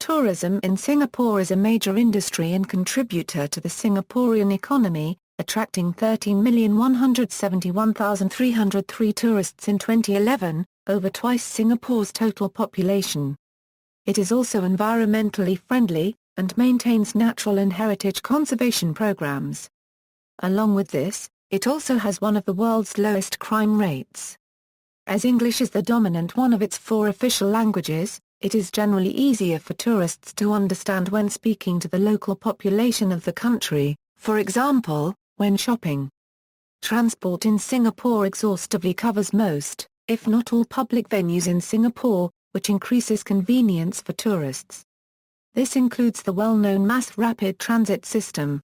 Tourism in Singapore is a major industry and contributor to the Singaporean economy, attracting 13,171,303 tourists in 2011, over twice Singapore's total population. It is also environmentally friendly, and maintains natural and heritage conservation programs. Along with this, it also has one of the world's lowest crime rates. As English is the dominant one of its 4 official languages, it is generally easier for tourists to understand when speaking to the local population of the country, for example, when shopping. Transport in Singapore exhaustively covers most, if not all public venues in Singapore, which increases convenience for tourists. This includes the well-known mass rapid transit system.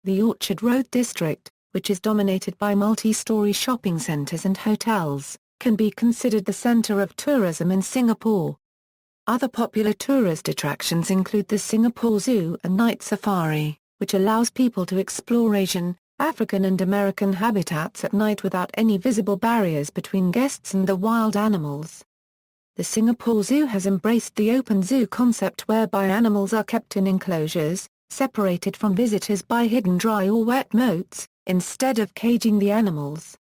The Orchard Road district, which is dominated by multi-storey shopping centres and hotels, can be considered the centre of tourism in Singapore. Other popular tourist attractions include the Singapore Zoo and Night Safari, which allows people to explore Asian, African and American habitats at night without any visible barriers between guests and the wild animals. The Singapore Zoo has embraced the open zoo concept whereby animals are kept in enclosures, separated from visitors by hidden dry or wet moats, instead of caging the animals.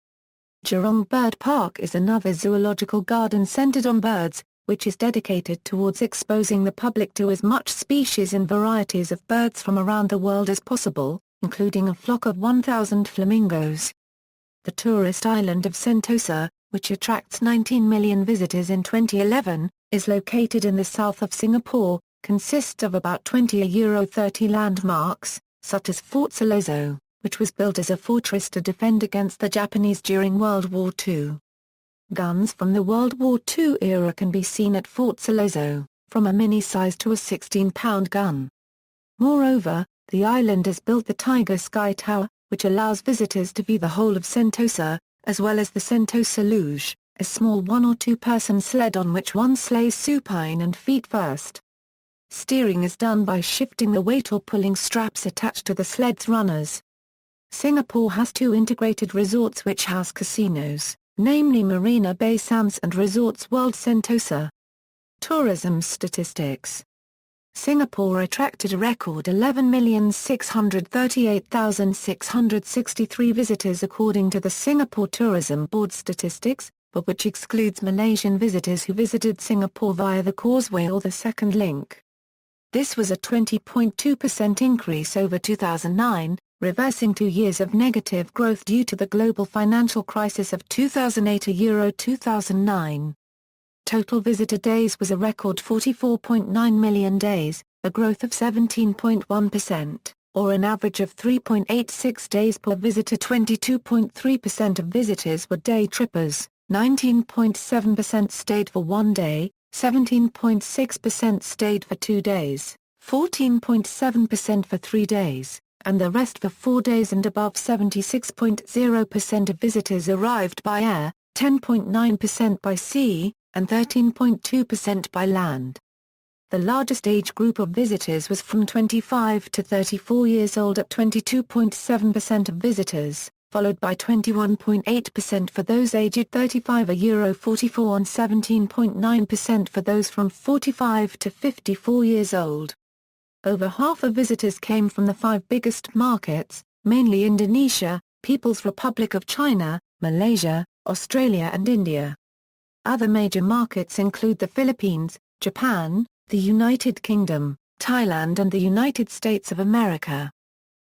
Jurong Bird Park is another zoological garden centered on birds, which is dedicated towards exposing the public to as much species and varieties of birds from around the world as possible, including a flock of 1,000 flamingos. The tourist island of Sentosa, which attracts 19 million visitors in 2011, is located in the south of Singapore, consists of about 20-30 landmarks, such as Fort Siloso, which was built as a fortress to defend against the Japanese during World War II. Guns from the World War II era can be seen at Fort Siloso, from a mini-size to a 16-pound gun. Moreover, the island has built the Tiger Sky Tower, which allows visitors to view the whole of Sentosa, as well as the Sentosa Luge, a small 1- or 2-person sled on which one slays supine and feet first. Steering is done by shifting the weight or pulling straps attached to the sled's runners. Singapore has 2 integrated resorts which house casinos, namely Marina Bay Sands and Resorts World Sentosa. Tourism statistics. Singapore attracted a record 11,638,663 visitors according to the Singapore Tourism Board statistics, but which excludes Malaysian visitors who visited Singapore via the Causeway or the Second Link. This was a 20.2% increase over 2009, reversing 2 years of negative growth due to the global financial crisis of 2008–2009. Total visitor days was a record 44.9 million days, a growth of 17.1%, or an average of 3.86 days per visitor. 22.3% of visitors were day trippers, 19.7% stayed for 1 day, 17.6% stayed for 2 days, 14.7% for 3 days, and the rest for 4 days and above. 76.0% of visitors arrived by air, 10.9% by sea, and 13.2% by land. The largest age group of visitors was from 25 to 34 years old at 22.7% of visitors, followed by 21.8% for those aged 35 €44 and 17.9% for those from 45 to 54 years old. Over half of visitors came from the 5 biggest markets, mainly Indonesia, People's Republic of China, Malaysia, Australia and India. Other major markets include the Philippines, Japan, the United Kingdom, Thailand and the United States of America.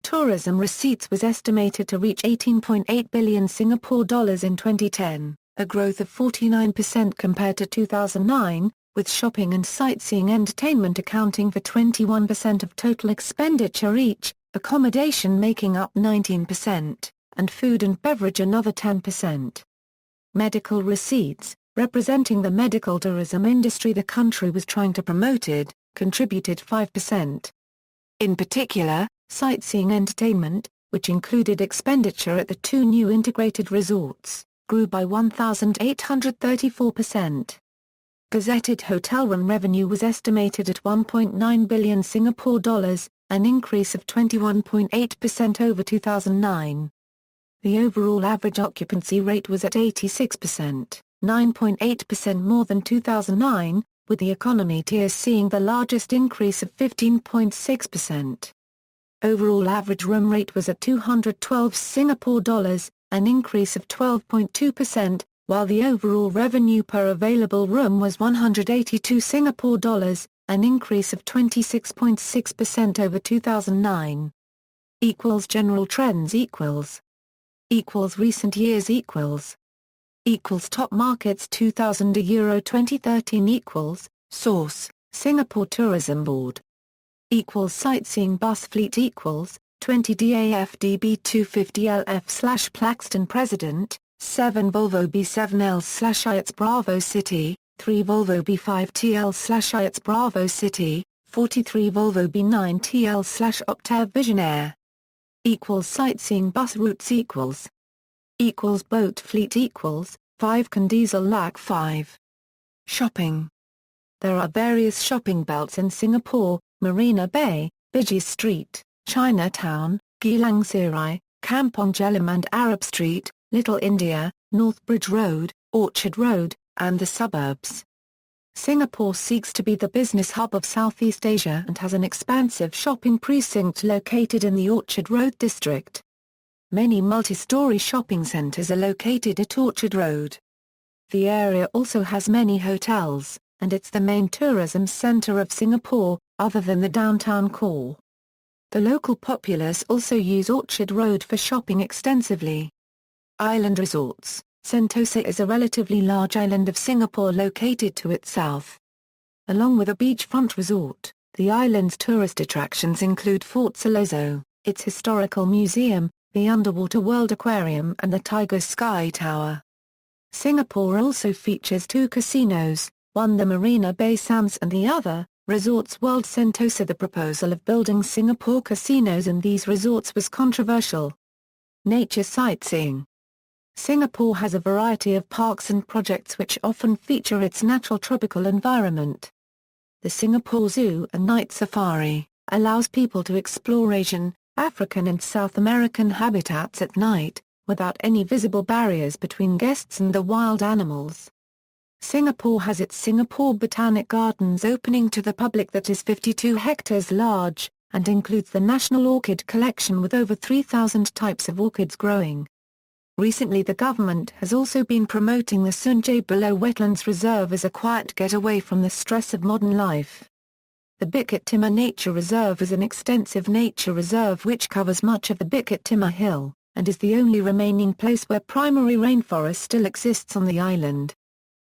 Tourism receipts was estimated to reach 18.8 billion Singapore dollars in 2010, a growth of 49% compared to 2009, with shopping and sightseeing entertainment accounting for 21% of total expenditure each, accommodation making up 19%, and food and beverage another 10%. Medical receipts, representing the medical tourism industry the country was trying to promote, contributed 5%. In particular, sightseeing entertainment, which included expenditure at the 2 new integrated resorts, grew by 1,834%. Gazetted hotel room revenue was estimated at 1.9 billion Singapore dollars, an increase of 21.8% over 2009. The overall average occupancy rate was at 86%, 9.8% more than 2009, with the economy tier seeing the largest increase of 15.6%. Overall average room rate was at 212 Singapore dollars, an increase of 12.2%, while the overall revenue per available room was 182 Singapore dollars, an increase of 26.6% over 2009. General trends recent years top markets 2000 Euro 2013 source, Singapore Tourism Board sightseeing bus fleet 20 DAF DB250LF/Plaxton President, 7 Volvo B7L/IATS Bravo City, 3 Volvo B5TL/IATS Bravo City, 43 Volvo B9TL/Optare Visionaire. Sightseeing bus routes boat fleet 5 Can diesel lac 5. Shopping. There are various shopping belts in Singapore: Marina Bay, Bugis Street, Chinatown, Geylang Serai, Kampong Jelim and Arab Street, Little India, North Bridge Road, Orchard Road, and the suburbs. Singapore seeks to be the business hub of Southeast Asia and has an expansive shopping precinct located in the Orchard Road district. Many multi-storey shopping centres are located at Orchard Road. The area also has many hotels, and it's the main tourism centre of Singapore, other than the downtown core. The local populace also use Orchard Road for shopping extensively. Island resorts. Sentosa is a relatively large island of Singapore located to its south. Along with a beachfront resort, the island's tourist attractions include Fort Siloso, its historical museum, the Underwater World Aquarium and the Tiger Sky Tower. Singapore also features 2 casinos, one the Marina Bay Sands and the other, Resorts World Sentosa. The proposal of building Singapore casinos in these resorts was controversial. Nature sightseeing. Singapore has a variety of parks and projects which often feature its natural tropical environment. The Singapore Zoo and Night Safari allows people to explore Asian, African and South American habitats at night, without any visible barriers between guests and the wild animals. Singapore has its Singapore Botanic Gardens opening to the public that is 52 hectares large, and includes the National Orchid Collection with over 3,000 types of orchids growing. Recently the government has also been promoting the Sungai Buloh Wetlands Reserve as a quiet getaway from the stress of modern life. The Bukit Timah Nature Reserve is an extensive nature reserve which covers much of the Bukit Timah Hill, and is the only remaining place where primary rainforest still exists on the island.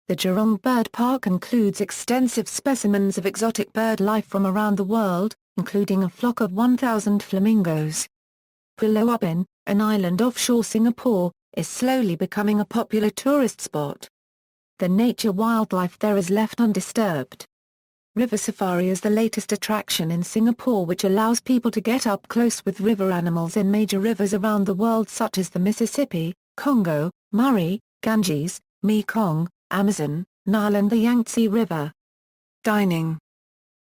The Jurong Bird Park includes extensive specimens of exotic bird life from around the world, including a flock of 1,000 flamingos. Pulau Ubin, an island offshore Singapore, is slowly becoming a popular tourist spot. The nature wildlife there is left undisturbed. River Safari is the latest attraction in Singapore which allows people to get up close with river animals in major rivers around the world such as the Mississippi, Congo, Murray, Ganges, Mekong, Amazon, Nile and the Yangtze River. Dining.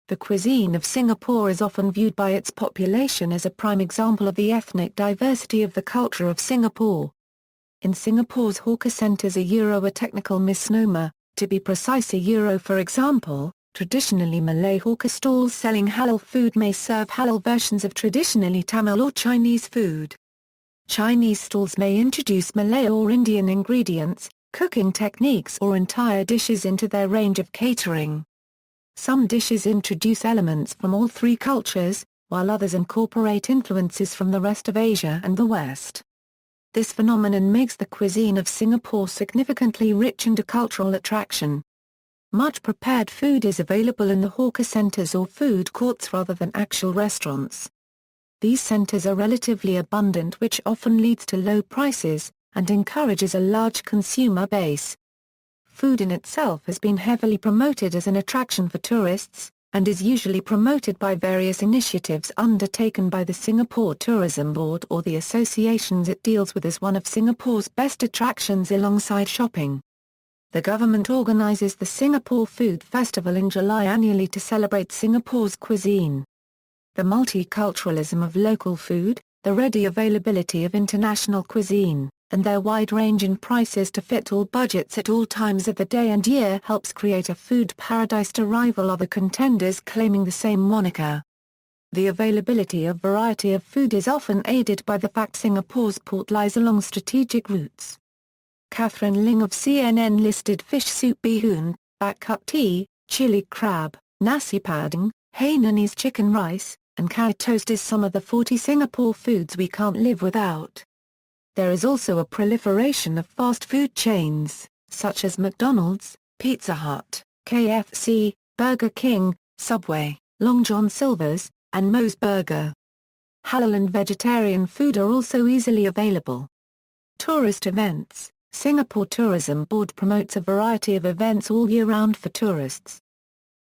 The cuisine of Singapore is often viewed by its population as a prime example of the ethnic diversity of the culture of Singapore. In Singapore's hawker centres a technical misnomer, to be precise for example, traditionally Malay hawker stalls selling halal food may serve halal versions of traditionally Tamil or Chinese food. Chinese stalls may introduce Malay or Indian ingredients, cooking techniques or entire dishes into their range of catering. Some dishes introduce elements from all 3 cultures, while others incorporate influences from the rest of Asia and the West. This phenomenon makes the cuisine of Singapore significantly rich and a cultural attraction. Much prepared food is available in the hawker centres or food courts rather than actual restaurants. These centres are relatively abundant which often leads to low prices, and encourages a large consumer base. Food in itself has been heavily promoted as an attraction for tourists, and is usually promoted by various initiatives undertaken by the Singapore Tourism Board or the associations it deals with as one of Singapore's best attractions alongside shopping. The government organises the Singapore Food Festival in July annually to celebrate Singapore's cuisine. The multiculturalism of local food, the ready availability of international cuisine, and their wide range in prices to fit all budgets at all times of the day and year helps create a food paradise to rival other contenders claiming the same moniker. The availability of variety of food is often aided by the fact Singapore's port lies along strategic routes. Catherine Ling of CNN listed fish soup bihun, bak kut tea, chili crab, nasi padang, Hainanese chicken rice, and curry toast as some of the 40 Singapore foods we can't live without. There is also a proliferation of fast food chains, such as McDonald's, Pizza Hut, KFC, Burger King, Subway, Long John Silver's, and Moe's Burger. Halal and vegetarian food are also easily available. Tourist events. Singapore Tourism Board promotes a variety of events all year round for tourists.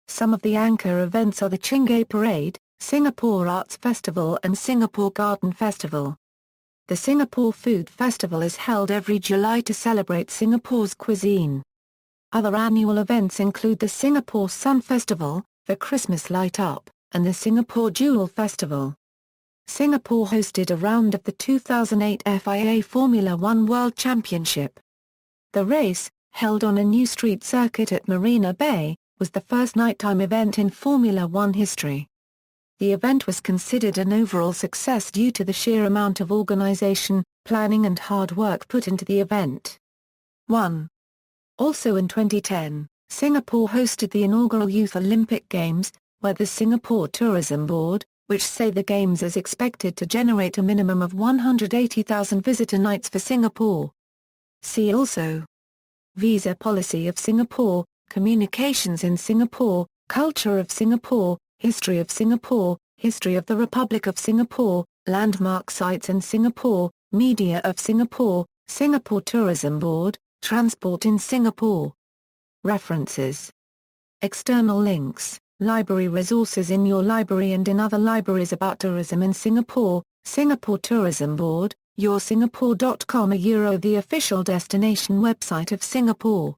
Some of the anchor events are the Chingay Parade, Singapore Arts Festival and Singapore Garden Festival. The Singapore Food Festival is held every July to celebrate Singapore's cuisine. Other annual events include the Singapore Sun Festival, the Christmas Light Up, and the Singapore Jewel Festival. Singapore hosted a round of the 2008 FIA Formula One World Championship. The race, held on a new street circuit at Marina Bay, was the first nighttime event in Formula One history. The event was considered an overall success due to the sheer amount of organization, planning and hard work put into the event. 1. Also in 2010, Singapore hosted the inaugural Youth Olympic Games, where the Singapore Tourism Board, which say the Games is expected to generate a minimum of 180,000 visitor nights for Singapore. See also: Visa Policy of Singapore, Communications in Singapore, Culture of Singapore, History of Singapore, History of the Republic of Singapore, Landmark Sites in Singapore, Media of Singapore, Singapore Tourism Board, Transport in Singapore. References. External links, library resources in your library and in other libraries about tourism in Singapore, Singapore Tourism Board, yoursingapore.com, the official destination website of Singapore.